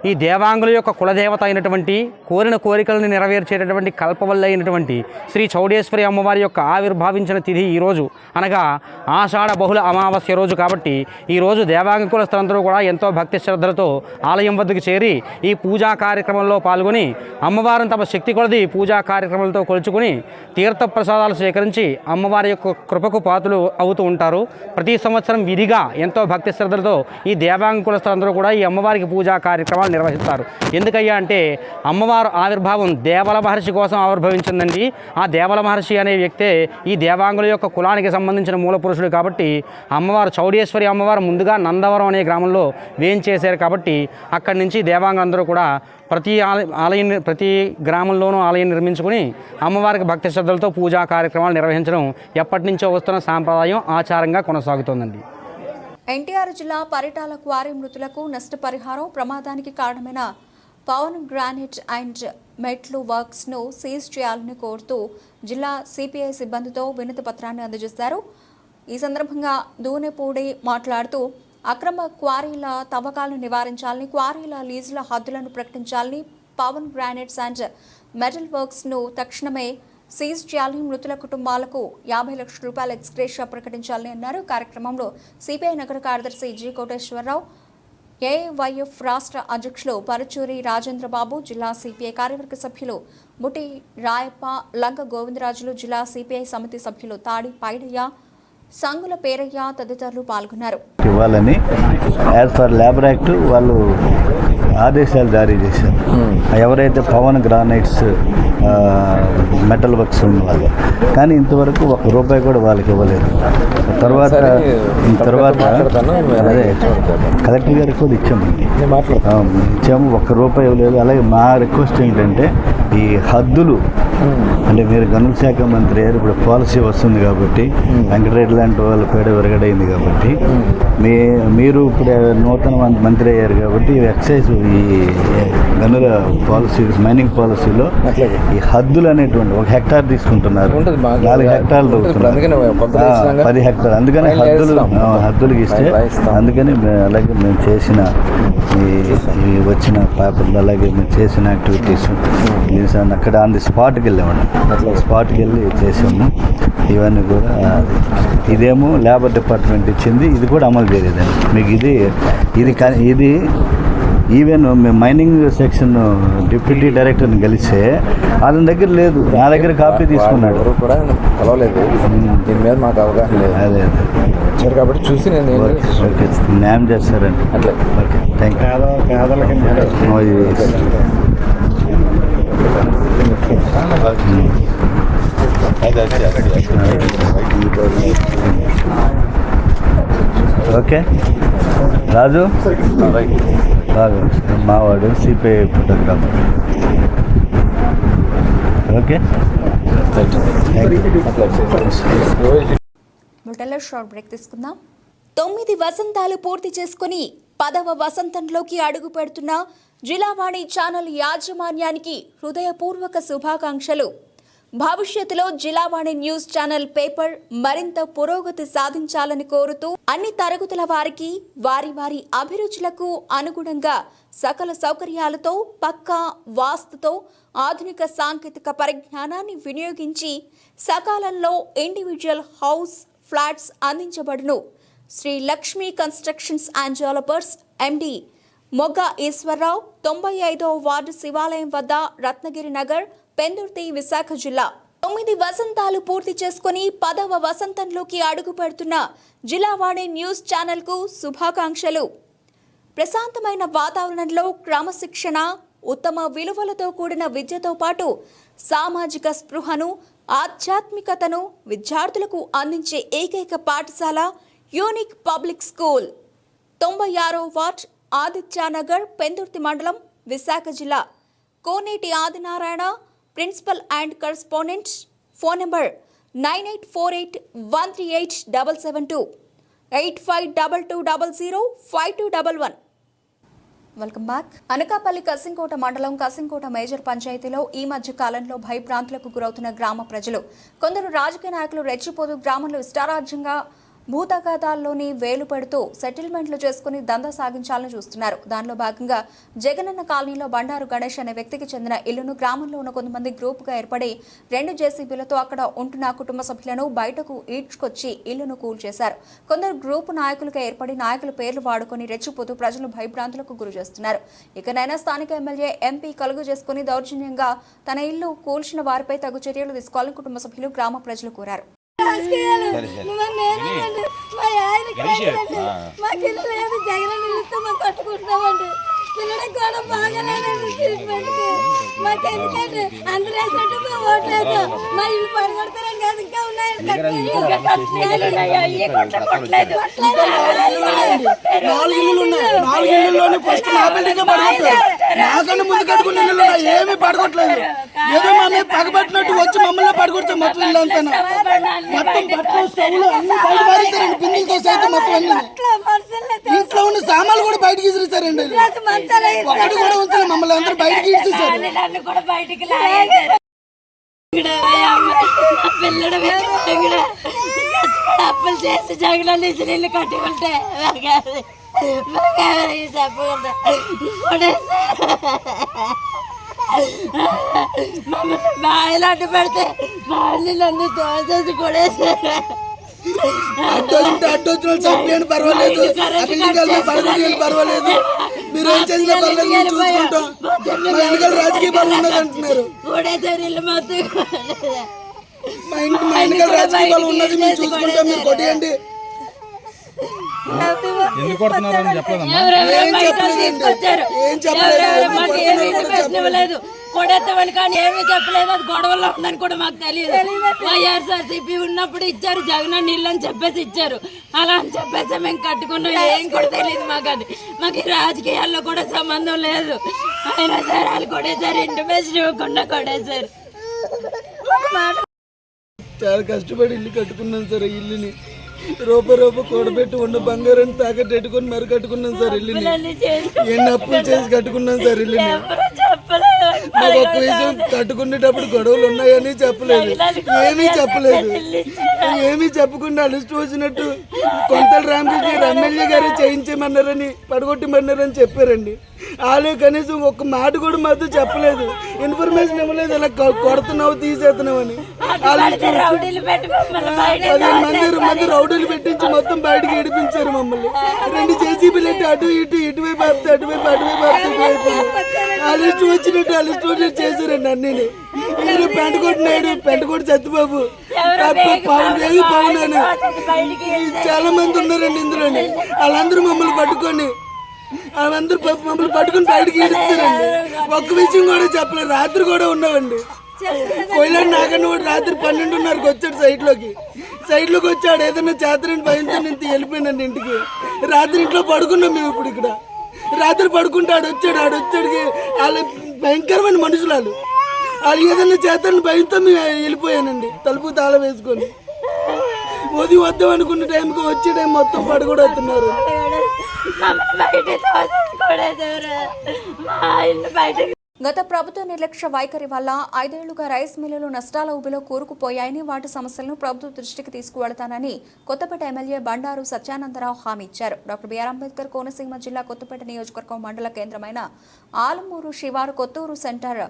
S7: ఈ దేవాంగుల యొక్క కులదేవత అయినటువంటి కోరిన కోరికలను నెరవేర్చేటటువంటి కల్పవల్లి అయినటువంటి శ్రీ చౌడేశ్వరి అమ్మవారి యొక్క ఆవిర్భావించిన తిథి ఈరోజు, అనగా ఆషాఢ బహుళ అమావాస్య రోజు. కాబట్టి ఈరోజు దేవాంగ కులస్తులందరూ కూడా ఎంతో భక్తి శ్రద్ధలతో ఆలయం వద్దకు చేరి ఈ పూజా కార్యక్రమంలో పాల్గొని అమ్మవారిని తమ శక్తి కొలది పూజా కార్యక్రమాలతో కొలుచుకుని తీర్థప్రసాదాలు స్వీకరించి అమ్మవారి యొక్క కృపకు పాత్రలు అవుతూ ఉంటారు. ప్రతి సంవత్సరం విధిగా ఎంతో భక్తి శ్రద్ధలతో ఈ దేవాంగ కులస్తులందరూ కూడా ఈ అమ్మవారికి పూజా కార్యక్రమాలు నిర్వహిస్తారు. ఎందుకయ్యా అంటే అమ్మవారు ఆవిర్భావం దేవల మహర్షి కోసం ఆవిర్భవించిందండి. ఆ దేవల మహర్షి అనే వ్యక్తే ఈ దేవాంగుల యొక్క కులానికి సంబంధించిన మూల పురుషుడు. కాబట్టి అమ్మవారు చౌడేశ్వరి అమ్మవారు ముందుగా నందవరం అనే గ్రామంలో వేయించేశారు. కాబట్టి అక్కడి నుంచి దేవాంగులందరూ కూడా ప్రతి గ్రామంలోనూ ఆలయం నిర్మించుకుని అమ్మవారికి భక్తి శ్రద్ధలతో పూజా కార్యక్రమాలు నిర్వహించడం ఎప్పటి నుంచో వస్తున్న సాంప్రదాయం, ఆచారంగా కొనసాగుతోందండి.
S1: ఎన్టీఆర్ జిల్లా పరిటాల క్వారీ మృతులకు నష్టపరిహారం, ప్రమాదానికి కారణమైన పవన్ గ్రానైట్ అండ్ మెట్లు వర్క్స్ను సీజ్ చేయాలని కోరుతూ జిల్లా సిపిఐ సిబ్బందితో వినతి పత్రాన్ని అందజేశారు. ఈ సందర్భంగా దూనెపూడి మాట్లాడుతూ అక్రమ క్వారీల తవ్వకాలను నివారించాలని, క్వారీల లీజుల హద్దులను ప్రకటించాలని, పవన్ గ్రానైట్స్ అండ్ మెటల్ వర్క్స్ను తక్షణమే సీజ్ చేయాలని, మృతుల కుటుంబాలకు 50 లక్షల రూపాయల ఎక్స్గ్రేషియా ప్రకటించాలని అన్నారు. కార్యక్రమంలో సిపిఐ నగర కార్యదర్శి జి కోటేశ్వరరావు, ఏవైఎఫ్ రాష్ట్ర అధ్యక్షులు పరుచూరి రాజేంద్రబాబు, జిల్లా సిపిఐ కార్యవర్గ సభ్యులు ముటి రాయప్ప, లంక గోవిందరాజులు, జిల్లా సిపిఐ సమితి సభ్యులు తాడి పైడయ్య, సంగుల పేరయ్య తదితరులు పాల్గొన్నారు.
S4: ఇవ్వాలని యాజ్ పర్ లేబర్ యాక్ట్ వాళ్ళు ఆదేశాలు జారీ చేశారు. ఎవరైతే పవన్ గ్రానైట్స్ మెటల్ వర్క్స్ ఉన్నవాళ్ళు, కానీ ఇంతవరకు ₹1 కూడా వాళ్ళకి ఇవ్వలేదు. తర్వాత అదే కలెక్టర్ గారికి కూడా ఇచ్చాము ₹1 ఇవ్వలేదు. అలాగే మా రిక్వెస్ట్ ఏంటంటే ఈ హద్దులు అంటే మీరు గనుల శాఖ మంత్రి అయ్యారు, ఇప్పుడు పాలసీ వస్తుంది కాబట్టి వెంకటరెడ్డి లాంటి వాళ్ళు పేడ విరగడైంది కాబట్టి మీరు ఇప్పుడు నూతన మంత్రి అయ్యారు కాబట్టి ఎక్సైజ్ ఈ గనుల పాలసీ మైనింగ్ పాలసీలో ఈ హద్దులు అనేటువంటి 1 హెక్టార్ తీసుకుంటున్నారు, 4 హెక్టార్లు 10 హెక్టార్, అందుకని హద్దులకి ఇస్తే అందుకని అలాగే మేము చేసిన ఈ వచ్చిన పేపర్లు అలాగే మేము చేసిన యాక్టివిటీస్ అక్కడ ఆన్ ది స్పాట్కి వెళ్ళామండి. అట్లా స్పాట్కి వెళ్ళి చేసాము. ఇవన్నీ కూడా ఇదేమో లేబర్ డిపార్ట్మెంట్ ఇచ్చింది, ఇది కూడా అమలు చేయలేదండి. మీకు ఇది ఈవెన్ మేము మైనింగ్ సెక్షన్ డిప్యూటీ డైరెక్టర్ని కలిస్తే అతని దగ్గర లేదు, నా దగ్గర కాపీ తీసుకున్నాడు
S8: కూడా కలవలేదు. దీని మీద మాకు అవగాహన లేదు.
S4: అదే
S8: వచ్చారు కాబట్టి చూసి నేను
S4: ఓకే న్యాయం చేస్తారండి.
S8: అట్లా
S4: ఓకే థ్యాంక్ యూ. ఓకే రాజు బాగా మావాడు CPI photographer. Okay
S1: short break తీసుకుందాం. 9 వసంతాలు పూర్తి చేసుకుని 10వ వసంతంలోకి అడుగు పెడుతున్న జిల్లావాణి ఛానల్ యాజమాన్యానికి హృదయపూర్వక శుభాకాంక్షలు. భవిష్యత్తులో జిల్లావాణి న్యూస్ ఛానల్ పేపర్ మరింత పురోగతి సాధించాలని కోరుతూ అన్ని తరగతుల వారికి వారి వారి అభిరుచులకు అనుగుణంగా సకల సౌకర్యాలతో పక్కా వాస్తుతో ఆధునిక సాంకేతిక పరిజ్ఞానాన్ని వినియోగించి సకాలంలో ఇండివిజువల్ హౌస్ ఫ్లాట్స్ అందించబడును. Shri Lakshmi constructions and developers MD Mogga Eswararao, 95వ ward, శివాలయం వద్ద, రత్నగిరి నగర్, పెందుర్తి, విశాఖ జిల్లా. 9 వసంతాలు పూర్తి చేసుకుని 10వ వసంతంలోకి అడుగు పెడుతున్న జిల్లావాణి న్యూస్ ఛానల్కు శుభాకాంక్షలు. ప్రశాంతమైన వాతావరణంలో క్రమశిక్షణ, ఉత్తమ విలువలతో కూడిన విద్యతో పాటు సామాజిక స్పృహను, ఆధ్యాత్మికతను విద్యార్థులకు అందించే ఏకైక పాఠశాల యూనిక్ పబ్లిక్ స్కూల్. 96వ వార్డ్, ఆదిత్యనగర్, పెందుర్తి మండలం, విశాఖ జిల్లా. Koneti Adinarayana, principal and correspondent. Phone number 9848138772, 8522005211. Welcome back. Anakapalli Kasimkota మండలం కసింకోట మేజర్ పంచాయతీలో ఈ మధ్య కాలంలో భయభ్రాంతులకు గురవుతున్న గ్రామ ప్రజలు. కొందరు రాజకీయ నాయకులు రెచ్చిపోతూ గ్రామంలో ఇష్టారాజ్యంగా భూతగాదాల్లోని వేలు పెడుతూ సెటిల్మెంట్లు చేసుకుని దందా సాగించాలని చూస్తున్నారు. దానిలో భాగంగా జగనన్న కాలనీలో బండారు గణేష్ అనే వ్యక్తికి చెందిన ఇల్లును గ్రామంలో ఉన్న కొంతమంది గ్రూపుగా ఏర్పడి 2 జేసీబీలతో అక్కడ ఉంటున్న కుటుంబ సభ్యులను బయటకు ఈడ్చుకొచ్చి ఇల్లును కూల్చేశారు. కొందరు గ్రూపు నాయకులుగా ఏర్పడి నాయకుల పేర్లు వాడుకొని రెచ్చిపోతూ ప్రజలు భయభ్రాంతులకు గురి చేస్తున్నారు. ఇకనైనా స్థానిక ఎమ్మెల్యే, ఎంపీ కలుగు చేసుకుని దౌర్జన్యంగా తన ఇల్లు కూల్చిన వారిపై తగు చర్యలు తీసుకోవాలని కుటుంబ సభ్యులు, గ్రామ ప్రజలు కోరారు.
S9: పిల్లలకి కూడా బాగాలేదండి ట్రీట్మెంట్కి. మాకు ఎందుకంటే అందరూ వేసినట్టు మేము ఓట్లేదు. మా ఇల్లు పడగొడతారని కాదు, ఇంకా ఉన్నాయండి. 4 ఇల్లులు ఉన్నాయి. 4 ఇల్లుల్లోనే ఫస్ట్ నా బిల్డింగ్ పడగొట్టారు. నాకన్నా ముందు కట్టుకున్న ఇల్లు ఉన్నాయి, ఏమీ పడగొట్టలేదు. ఏదో మా మీద పగబట్టినట్టు వచ్చి మమ్మల్ని పడగొడితే మొత్తం ఇల్లు అంతా మొత్తం బట్టలు, స్టవ్లు అన్ని బయట పారేస్తారండి. బిందులతో సైతం మొత్తం అన్ని. ఇంట్లో ఉన్న సామాన్లు కూడా బయటకి ఇసిరేసారండి. ఒకటి కూడా ఉంచాలి, మమ్మల్ని అందరూ బయటకి ఇచ్చేసారు. అప్పులు చేసి జగన్ ఇచ్చిన ఇల్లు కట్టుకుంటే చెప్పకుండా మమ్మల్ని బాయిలు అడ్డు పెడితే బాయిలు అన్ని తోసేసి కొడేసారు. అడ్డొచ్చిన చంపేయండి పర్వాలేదు, పర్వాలేదు, మీరు ఏం చేసినా పర్వాలేదు, చూసుకుంటాం. వెనకాల రాజకీయ బలం ఉన్నది అంటున్నారు. మా వెనకాల రాజకీయ బలం ఉన్నది, మేము చూసుకుంటాం, మీరు కొట్టేయండి.
S10: ఎందుకు కొడుతున్నారని చెప్పలేదు.
S9: ఏం చెప్పలేదు, కొడేస్తామని కానీ ఏమీ చెప్పలేదు. అది గొడవల్లో ఉందని కూడా మాకు తెలియదు. వైఎస్ఆర్సీపీ ఉన్నప్పుడు ఇచ్చారు, జగన్ నీళ్ళు అని చెప్పేసి ఇచ్చారు. అలా అని చెప్పేసి మేము కట్టుకున్నాం. ఏం కూడా తెలియదు మాకు. అది మాకు ఈ రాజకీయాల్లో కూడా సంబంధం లేదు. అయినా సరే వాళ్ళు కొడేసారు, ఇంటిమేషన్ ఇవ్వకుండా కొడేసారు.
S11: చాలా కష్టపడి ఇల్లు కట్టుకున్నాను సార్. ఇల్లుని రూపాయి కూడబెట్టి ఉన్న బంగారాన్ని తాకట్టెట్టుకొని మరి కట్టుకున్నాను సార్. ఇల్లుని ఎన్ని అప్పులు చేసి కట్టుకున్నాను సార్. ఇల్లుని మాకు ఒక్క విషయం, కట్టుకునేటప్పుడు గొడవలు ఉన్నాయని చెప్పలేదు, ఏమీ చెప్పలేదు. ఏమీ చెప్పకుండా అలిస్ట్ వచ్చినట్టు కొంతల రామకృష్ణ ఎమ్మెల్యే గారే చేయించమన్నారని, పడగొట్టమన్నారని చెప్పారండి. వాళ్ళే కనీసం ఒక్క మాట కూడా మాతో చెప్పలేదు, ఇన్ఫర్మేషన్ ఇవ్వలేదు. ఇలా కొడుతున్నావు, తీసేస్తున్నావు అని. 15 మంది రౌడీలు పెట్టించి మొత్తం బయటకి ఏడిపించారు మమ్మల్ని. 2 జేసీబీలు అంటే అటు ఇటు, ఇటువైపు ఆపితే అటువైపు, అటువైపు ఆపితే అలిస్ట్ వచ్చినట్టు అలిస్ట్ వచ్చినట్టు చేశారండి అన్నీ. ఇందులో పెంటకోటి సత్యబాబు, పవన్ అని చాలా మంది ఉన్నారండి ఇందులోని. వాళ్ళందరూ మమ్మల్ని పట్టుకొని బయటకి ఈడుస్తారండి. ఒక్క విషయం కూడా చెప్పలేదు. రాత్రి కూడా ఉన్నామండి. కోయిలాంటి నాకన్నా కూడా రాత్రి 12:30కి వచ్చాడు సైడ్లోకి వచ్చాడు. ఏదైనా చేతనని భయంతో నేను వెళ్ళిపోయినండి ఇంటికి. రాత్రి ఇంట్లో పడుకున్నాం మేము. ఇప్పుడు ఇక్కడ రాత్రి పడుకుంటే ఆడొచ్చాడికి వాళ్ళ భయంకరమైన మనుషులు. వాళ్ళు ఏదైనా చేతనని భయంతో మేము వెళ్ళిపోయానండి, తలుపు తాళం వేసుకొని. ఉదయం వద్దాం అనుకున్న టైంకి వచ్చే టైం మొత్తం పడగొడుతున్నారు.
S1: గత ప్రభుత్వ నిర్లక్ష్య వైఖరి వల్ల 5 ఏళ్లుగా రైస్ మిల్లులు నష్టాల ఊబిలో కూరుకుపోయాయని, వాటి సమస్యలను ప్రభుత్వ దృష్టికి తీసుకువెళతానని కొత్తపేట ఎమ్మెల్యే బండారు సత్యానందరావు హామీ ఇచ్చారు. డాక్టర్ బిఆర్ అంబేద్కర్ కోనసీమ జిల్లా కొత్తపేట నియోజకవర్గం మండల కేంద్రమైన ఆలమూరు శివారు కొత్తూరు సెంటర్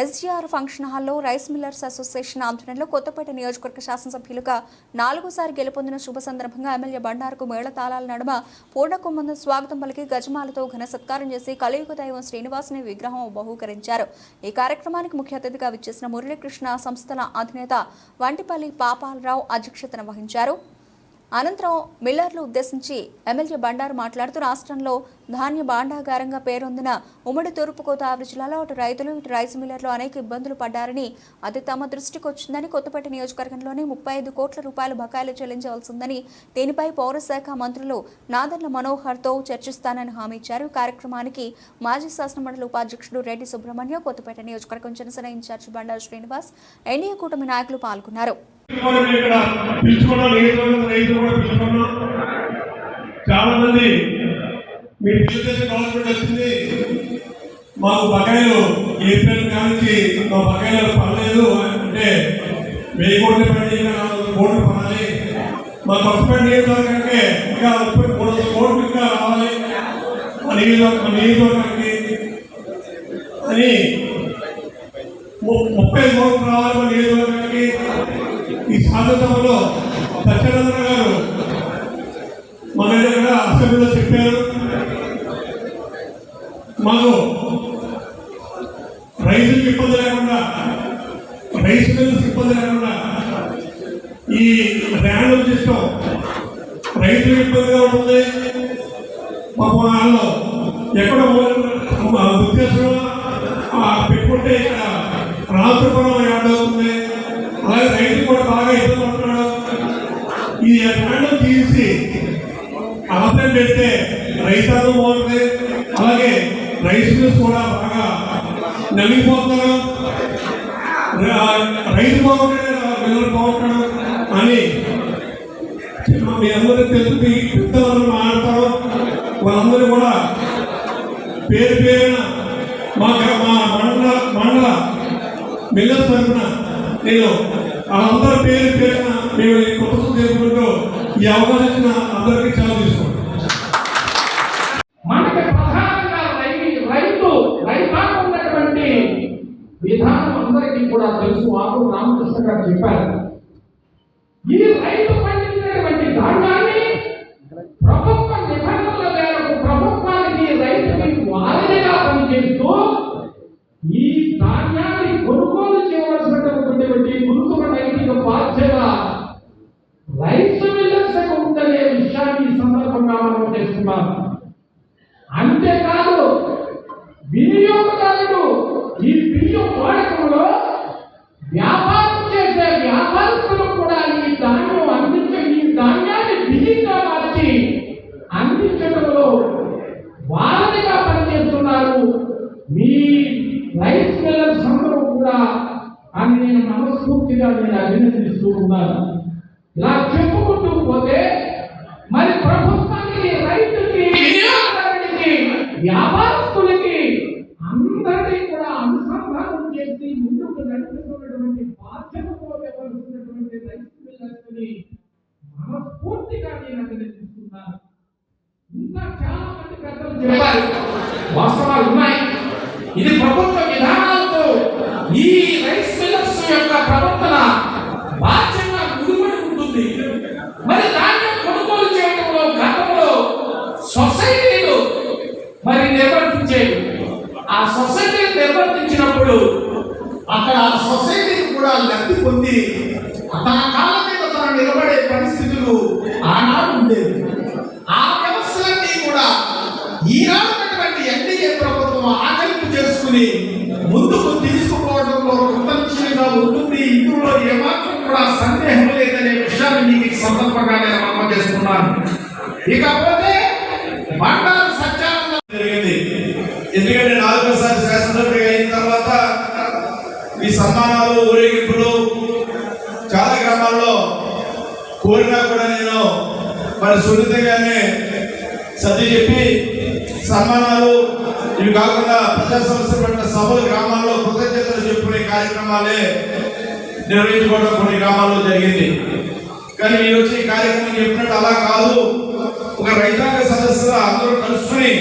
S1: ఎస్జీఆర్ ఫంక్షన్ హాల్లో రైస్ మిల్లర్స్ అసోసియేషన్ ఆధ్వర్యంలో కొత్తపేట నియోజకవర్గ శాసనసభ్యులుగా 4సారి గెలుపొందిన శుభ సందర్భంగా ఎమ్మెల్యే బండారుకు మేళతాళాల నడుమ పూర్ణకుంభంతో స్వాగతం పలికి గజమాలతో ఘన సత్కారం చేసి కలియుగ దైవం శ్రీనివాసుని విగ్రహం బహూకరించారు. ఈ కార్యక్రమానికి ముఖ్య అతిథిగా విచ్చేసిన మురళీకృష్ణ సంస్థల అధినేత వంటిపల్లి పాపాలరావు అధ్యక్షతన వహించారు. అనంతరం మిల్లర్లు ఉద్దేశించి ఎమ్మెల్యే బండారు మాట్లాడుతూ రాష్ట్రంలో ధాన్య భాండాగారంగా పేరొందిన ఉమ్మడి తూర్పుగోదావరి జిల్లాలో అటు రైతులు ఇటు రైస్ మిల్లర్లు అనేక ఇబ్బందులు పడ్డారని అది తమ దృష్టికి వచ్చిందని కొత్తపేట నియోజకవర్గంలోని 35 కోట్ల రూపాయల బకాయిలు చెల్లించవలసిందని దీనిపై పౌరశాఖ మంత్రులు నాదెండ్ల మనోహర్తో చర్చిస్తానని హామీ ఇచ్చారు. కార్యక్రమానికి మాజీ శాసనమండలి ఉపాధ్యక్షుడు రెడ్డి సుబ్రహ్మణ్యం, కొత్తపేట నియోజకవర్గం జనసేన ఇన్ఛార్జి బండారు శ్రీనివాస్, ఎన్డీఏ కూటమి నాయకులు పాల్గొన్నారు.
S12: చాలా మంది మీ తెలుగుదేశం గవర్నమెంట్ వచ్చింది, మాకు బకాయిలు ఏప్రిల్ నుంచి మా బకాయిలు పడలేదు అంటే 1000 కోట్లు పడి 400 కోట్లు పడాలి, మా కొత్తపేట నియోజకవర్గానికి ఇంకా 300 కోట్లు ఇంకా రావాలి మా నియోజకవర్గానికి అని 30 కోట్లు రావాలి మా నియోజకవర్గానికి. ఈ శాసనసభలో సత్యానంద గారు మన దగ్గర అసెంబ్లీలో చెప్పారు, మాకు రైతులకు ఇబ్బంది లేకుండా, రైస్ మిల్లులకు ఇబ్బంది లేకుండా ఈ ర్యాండమ్ సిస్టమ్ రైతులకు ఇబ్బందిగా ఉంటుంది. పాపం వాళ్ళు ఎక్కడో ఉద్దేశం పెట్టుకుంటే ఇక్కడ రాత్రిపురం యాడ్ అవుతుంది, అలాగే రైతు కూడా బాగా ఇబ్బంది పడుతున్నాడు. ఈ ర్యాండమ్ తీసి ఆపరేట్ పెడితే రైతాంగం బాగుంటుంది, అలాగే రైస్ మిల్స్ కూడా బాగా నలిగిపోతున్నారు, రైతు బాగుంటే మిల్లర్ బాగుంటాడు అని మీ అందరికీ తెలుసు. పెద్దవాళ్ళు మాట్లాడతారు, వాళ్ళందరూ కూడా పేరు పేరున మా మండల మిల్లర్ తరఫున నేను వాళ్ళందరూ పేరు పేరున మేము కృతజ్ఞతలు తెలుపుకుంటూ ఈ అవకాశం ఇచ్చిన అందరికీ చాలా తీసుకుంటాం.
S13: మనకి ప్రధానంగా రైతాంగం ఉన్నటువంటి విధానం అందరికీ కూడా తెలుసు. ఆకు రామకృష్ణ గారు చెప్పారు, ఈ రైతు పండించినటువంటి ధాన్యాన్ని ప్రభుత్వ నిబంధనల మేరకు ప్రభుత్వానికి రైతుకి వారిగా పనిచేస్తూ ఈ ధాన్యాన్ని కొనుగోలు చేయవలసినటువంటి గురుతుల నైతిక బాధ్యత రైస్ మిల్లర్స్ ఉందనే విషయాన్ని ఈ సందర్భంగా మనం చేస్తున్నాం. అంతేకాదు వినియోగదారుడు ఈ బియ్యం వాడకంలో వ్యాపారం చేసే వ్యాపారస్తులకు కూడా ఈ ధాన్యం అందించే ఈ ధాన్యాన్ని బియ్యంగా మార్చి అందించడంలో వారధిగా పనిచేస్తున్నారు మీ రైస్ మిల్లర్స్ అందరూ కూడా అని నేను మనస్ఫూర్తిగా అభినందిస్తూ ఉన్నాను. ఇలా చెప్పుకుంటూ పోతే మరి ప్రభుత్వానికి, రైతుకి, వినియోగదారుడికి, వ్యాపారస్తులకి అందరినీ కూడా అనుసంధానం చేసి ముందుకు నడుపుతున్నటువంటి బాధ్యతతో వ్యవహరిస్తున్నటువంటి రైస్ మిల్లర్స్ని మనస్ఫూర్తిగా నేను అభినందిస్తున్నాను. ఇంకా చాలా మంది పెద్దలు చెప్పారు, వాస్తవాలు ఉన్నాయి. ఇది ప్రభుత్వ విధానాలతో ఈ రైస్ మిల్లర్స్ యొక్క ప్రవర్తన బాధ్యత ముడిపడి ఉంటుంది. మరి ధాన్యం కొనుగోలు చేయడంలో గతంలో సొసైటీలు మరి నిర్వర్తించేవి. ఆ సొసైటీలు నిర్వర్తించినప్పుడు అక్కడ ఆ సొసైటీని కూడా లబ్ధి పొంది తన కాళ్ళ మీద తను నిలబడే పరిస్థితులు ఆనాడు ఉండేవి. ఆ వ్యవస్థలన్నీ కూడా ఈనాడు ఎన్డీఏ ప్రభుత్వం ఆకలింపు చేసుకుని ముందుకు తీసుకుపోవడంలో కృతజ్ఞతగా ఉంటుంది. ఇందులో ఏమాత్రం కూడా సందేహం లేదనే విషయాన్ని మీకు సందర్భంగా నేను మనం చేస్తున్నాను. ఇకపోతే బండారు సత్యానంద
S12: జరిగింది. ఎందుకంటే 4సారి శాసనసభ్యుడిగా అయిన తర్వాత ఈ సన్మానాలు, ఊరేగింపులు చాలా గ్రామాల్లో కోరినా కూడా నేను మరి సున్నితంగానే సర్ది చెప్పి సన్మానాలు ఇవి కాకుండా ప్రజా సమస్యలు పట్ల సభలు గ్రామాల్లో కృతజ్ఞతలు చెప్పుకునే కార్యక్రమాలే నిర్వహించుకోవడం కొన్ని గ్రామాల్లో జరిగింది. కానీ ఈరోజు ఈ కార్యక్రమం చెప్పినట్టు అలా కాదు. ఒక రైతాంగ సదస్సులో అందరూ కలుసుకుని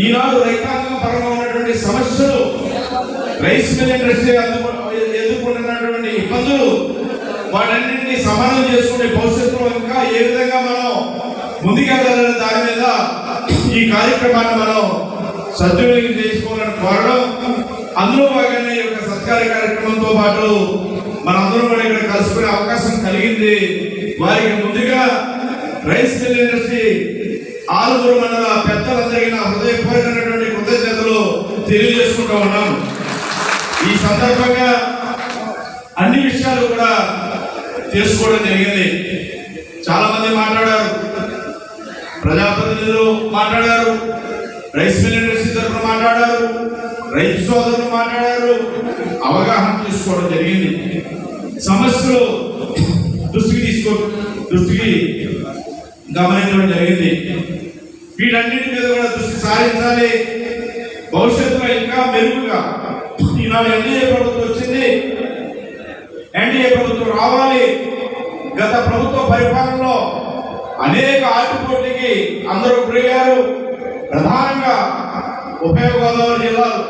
S12: ఈనాడు రైతాంగం పరంగా ఉన్నటువంటి సమస్యలు రైస్ మిల్ ఇండస్ట్రీ ఎదుర్కొంటున్నటువంటి ఇబ్బందులు వాటన్నింటినీ సమానం చేసుకునే భవిష్యత్తులో ఇంకా ఏ విధంగా మనం ముందుకెళ్ళాలనే దాని మీద ఈ కార్యక్రమాన్ని మనం సద్వినియోగం చేసుకోవాలని కోరడం, అందులో భాగంగా ఈ యొక్క సత్కార కార్యక్రమంతో పాటు మనందరం కూడా ఇక్కడ కలుసుకునే అవకాశం కలిగింది. వారికి ముందుగా రైస్ మిల్ ఇండస్ట్రీ ఆలుగురు మండల పెద్దలందరికీ నా హృదయపూర్వకమైనటువంటి కృతజ్ఞతలు తెలియజేసుకుంటూ ఉన్నాం. ఈ సందర్భంగా అన్ని విషయాలు కూడా తెలుసుకోవడం జరిగింది. చాలా మంది మాట్లాడారు, ప్రజాప్రతినిధులు మాట్లాడారు, రైస్ మిల్ ఇండస్ట్రీ తరఫున మాట్లాడారు, రైతు సోదరులు మాట్లాడారు, అవగాహన తీసుకోవడం జరిగింది. సమస్యలు దృష్టికి గమనించడం జరిగింది. వీటన్నిటి మీద కూడా దృష్టి సారించాలి. భవిష్యత్తులో ఇంకా మెరుగుగా ఈనాడు ఎన్డీఏ ప్రభుత్వం వచ్చింది, ఎన్డీఏ ప్రభుత్వం రావాలి. గత ప్రభుత్వ పరిపాలనలో అనేక ఆటుపోటీకి అందరూ గురయ్యారు. ప్రధానంగా ఉభయ గోదావరి జిల్లాలు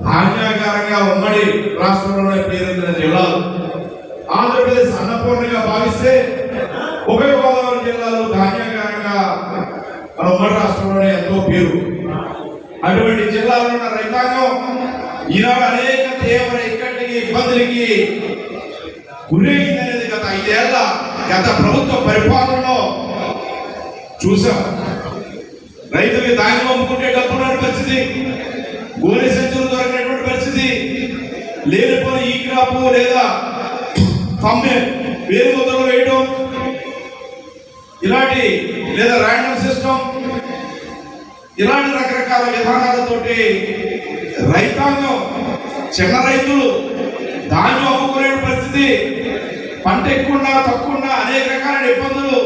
S12: ధాన్యాగారంగా ఉమ్మడి రాష్ట్రంలోనే పేరొందిన జిల్లాలు. ఆంధ్రప్రదేశ్ అన్నపూర్ణగా భావిస్తే ఉభయ గోదావరి జిల్లాలో ధాన్యాగారంగా మన ఉమ్మడి రాష్ట్రంలోనే ఎంతో పేరు. అటువంటి జిల్లాలో ఉన్న రైతాంగం ఈనాడు అనేక తీవ్ర ఇక్కడికి ఇబ్బందులకి గురైందనేది గత 5 ఏళ్ల గత ప్రభుత్వ పరిపాలనలో చూసాం. రైతులకి ధాన్యం అమ్ముకుంటే డబ్బు రాని పరిస్థితి, గోనె సంచులు దొరికినటువంటి పరిస్థితి, లేనిపోయిన ఈ క్రాపు లేదా కమ్మే వేరు ముద్దలు వేయడం, ఇలాంటి లేదా ర్యాండమ్ సిస్టమ్, ఇలాంటి రకరకాల విధానాలతోటి రైతాంగం, చిన్న రైతులు ధాన్యం అమ్ముకునే పరిస్థితి, పంట ఎక్కువ తక్కువ అనేక రకాలైన ఇబ్బందులు,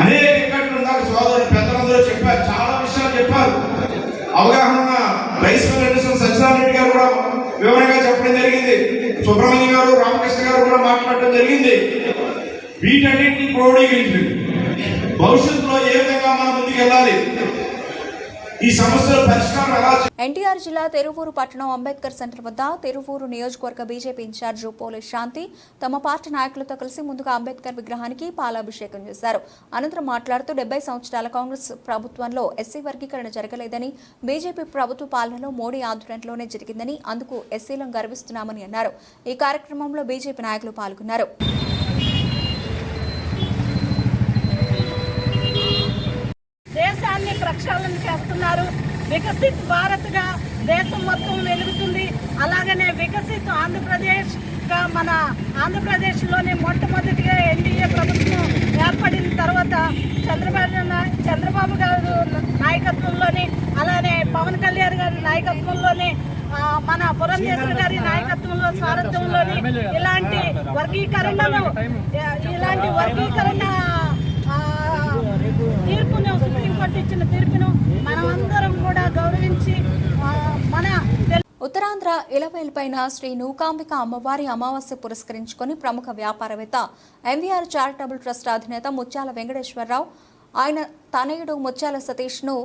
S12: అనేక ఇక్కట్లు నాకు సోదరులు పెద్దలందరూ చెప్పారు, చాలా విషయాలు చెప్పారు. అవగాహన rice mill industry Satyanarayana Reddy గారు కూడా వివరంగా చెప్పడం జరిగింది. సుబ్రహ్మణ్యం గారు, రామకృష్ణ గారు కూడా మాట్లాడటం జరిగింది. వీటన్నింటినీ క్రోడీకరించి భవిష్యత్తులో ఏ విధంగా మనం ముందుకు వెళ్ళాలి, ఈ సమస్యల పరిష్కారం ఎలా.
S1: ఎన్టీఆర్ జిల్లా తెరువూరు పట్టణం అంబేద్కర్ సెంటర్ వద్ద తెరువూరు నియోజకవర్గ బీజేపీ ఇన్ఛార్జ్ పోలీస్ శాంతి తమ పార్టీ నాయకులతో కలిసి ముందుగా అంబేద్కర్ విగ్రహానికి పాలాభిషేకం చేశారు. అనంతరం మాట్లాడుతూ 70 సంవత్సరాల కాంగ్రెస్ ప్రభుత్వంలో ఎస్సీ వర్గీకరణ జరగలేదని, బీజేపీ ప్రభుత్వ పాలనలో మోడీ ఆధ్వర్యంలోనే జరిగిందని, అందుకు ఎస్సీలను గర్విస్తున్నామని అన్నారు. ఈ కార్యక్రమంలో బీజేపీ నాయకులు పాల్గొన్నారు.
S2: దేశాన్ని ప్రక్షాళన చేస్తున్నారు. వికసిత్ భారత్గా దేశం మొత్తం వెలుగుతుంది. అలాగనే వికసిత్ ఆంధ్రప్రదేశ్గా మన ఆంధ్రప్రదేశ్లోనే మొట్టమొదటిగా ఎన్డీఏ ప్రభుత్వం ఏర్పడిన తర్వాత చంద్రబాబు గారు నాయకత్వంలోని, అలానే పవన్ కళ్యాణ్ గారి నాయకత్వంలోని, మన పురంధేశ్వరి గారి నాయకత్వంలో సారథ్యంలోని ఇలాంటి వర్గీకరణ తీర్పును, సుప్రీంకోర్టు ఇచ్చిన తీర్పును మనమందరం కూడా గౌరవించి మన
S1: ఉత్తరాంధ్ర ఇలవేల్పైన శ్రీ నూకాంబిక అమ్మవారి అమావాస్య పురస్కరించుకొని ప్రముఖ వ్యాపారవేత్త ఎంవీఆర్ చారిటబుల్ ట్రస్ట్ అధినేత ముత్యాల వెంకటేశ్వరరావు, ఆయన తనయుడు ముత్యాల సతీష్ను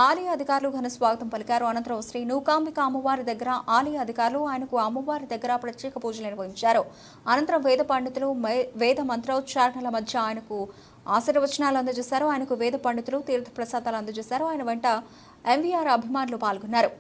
S1: ఆలయ అధికారులు ఘన స్వాగతం పలికారు. అనంతరం శ్రీ నూకాంబిక అమ్మవారి దగ్గర ఆలయ అధికారులు ఆయనకు అమ్మవారి దగ్గర ప్రత్యేక పూజలు నిర్వహించారు. అనంతరం వేద పండితులు వేద మంత్రోచ్చారణల మధ్య ఆయనకు ఆశీర్వచనాలు అందజేశారు. ఆయనకు వేద పండితులు తీర్థ ప్రసాదాలు అందజేశారు. ఆయన వెంట ఎంవీఆర్ అభిమానులు పాల్గొన్నారు.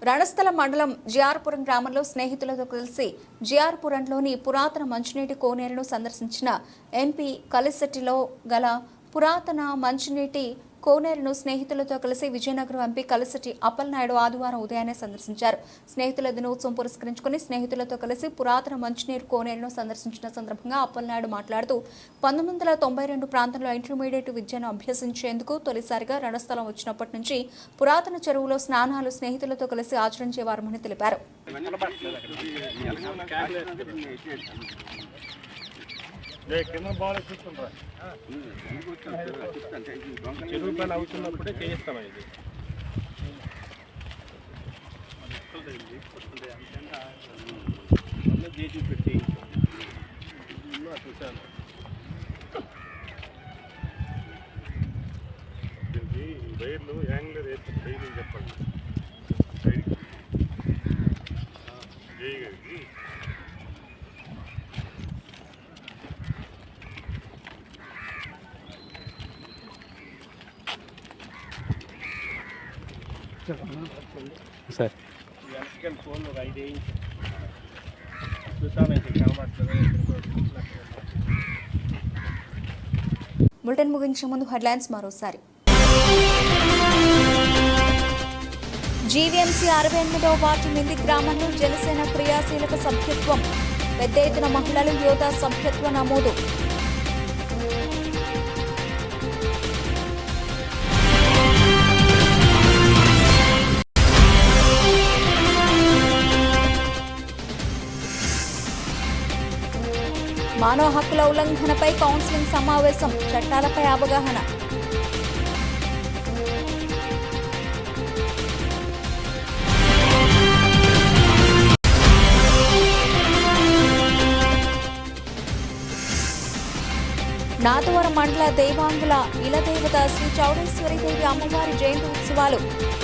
S1: రణస్థలం మండలం జిఆర్పురం గ్రామంలో స్నేహితులతో కలిసి జిఆర్పురంలోని పురాతన మంచినీటి కోనేరును సందర్శించిన ఎంపీ కలిశెట్టిలో గల పురాతన మంచినీటి కోనేరును స్నేహితులతో కలిసి విజయనగరం ఎంపీ కలిశెట్టి అప్పలనాయుడు ఆదివారం ఉదయాన్నే సందర్శించారు. స్నేహితుల దినోత్సవం పురస్కరించుకుని స్నేహితులతో కలిసి పురాతన మంచినీరు కోనేరును సందర్శించిన సందర్భంగా అప్పలనాయుడు మాట్లాడుతూ 1992 ప్రాంతంలో ఇంటర్మీడియట్ విద్యను అభ్యసించేందుకు తొలిసారిగా రణస్థలం వచ్చినప్పటి నుంచి పురాతన చెరువులో స్నానాలు స్నేహితులతో కలిసి ఆచరించేవారమని తెలిపారు.
S10: చెరువు పని అవుతున్నప్పుడే చేయిస్తాం ఇది. పెట్టి చూశాను వైర్లు యాంగిల్ వేస్తుంది చెప్పండి.
S7: సార్
S10: ఎలక్ట్రికల్ ఫోన్ ఒక 5 ఇంచ్ చూసాను కనబడుతుంది.
S1: బులెటిన్ ముగించే ముందు హెడ్లైన్స్ మరోసారి. జీవీఎంసీ 68వ వార్డు మింది గ్రామంలో జనసేన క్రియాశీలక సభ్యత్వం. పెద్ద ఎత్తున మహిళలు యువత సభ్యత్వ నమోదు. మానవ హక్కుల ఉల్లంఘనపై కౌన్సిలింగ్ సమావేశం. చట్టాలపై అవగాహన. నాతవరం మండల దేవాంగుల ఇలదేవత శ్రీ చౌడేశ్వరీదేవి అమ్మవారి జయంతి ఉత్సవాలు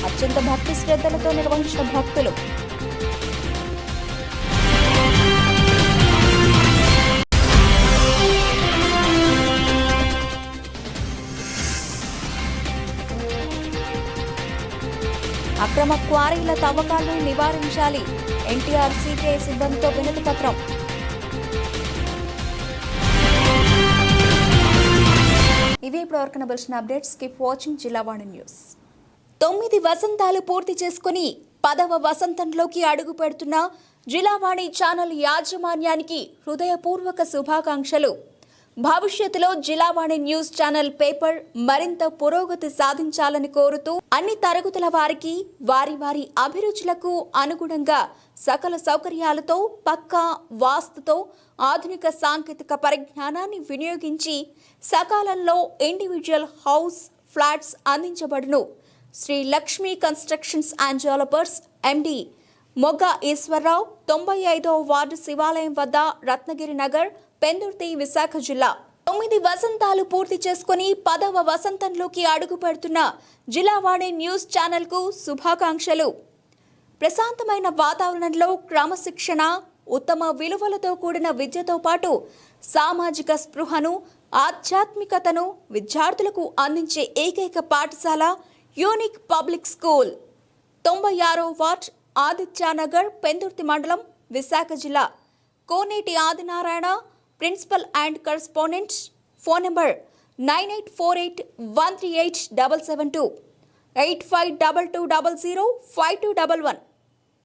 S1: అత్యంత భక్తి శ్రద్ధలతో నిర్వహించిన భక్తులు. అక్రమ క్వారీల తవ్వకాలను నివారించాలి. ఎన్టీఆర్ సిపిఐ సిబ్బందితో వినతి పత్రం. ఇవి ఇప్పటివరకు బలిసిన updates. Keep watching Jillavani news. 9 వసంతాలు పూర్తి చేసుకుని 10వ వసంతంలోకి అడుగు పెడుతున్న జిల్లావాణి ఛానల్ యాజమాన్యానికి హృదయపూర్వక శుభాకాంక్షలు. భవిష్యత్తులో జిల్లావాణి న్యూస్ ఛానల్ పేపర్ మరింత పురోగతి సాధించాలని కోరుతూ అన్ని తరగతుల వారికి వారి వారి అభిరుచులకు అనుగుణంగా సకల సౌకర్యాలతో పక్కా వాస్తుతో ఆధునిక సాంకేతిక పరిజ్ఞానాన్ని వినియోగించి సకాలంలో ఇండివిజువల్ హౌస్ ఫ్లాట్స్ అందించబడును. Shri Lakshmi constructions and developers MD Mogga Eswararao, 95వ ward శివాలయం వద్ద, రత్నగిరి నగర్, పెందుర్తి, విశాఖ జిల్లా. 9 వసంతాలు పూర్తి చేసుకుని 10వ వసంతంలోకి అడుగు పెడుతున్న జిల్లావాణి న్యూస్ ఛానల్కు శుభాకాంక్షలు. ప్రశాంతమైన వాతావరణంలో క్రమశిక్షణ, ఉత్తమ విలువలతో కూడిన విద్యతో పాటు సామాజిక స్పృహను, ఆధ్యాత్మికతను విద్యార్థులకు అందించే ఏకైక పాఠశాల యూనిక్ పబ్లిక్ స్కూల్. 96వ వార్డ్, ఆదిత్యనగర్, పెందుర్తి మండలం, విశాఖ జిల్లా. Koneti Adinarayana, principal and correspondent. Phone number 9848138772, 8522005211.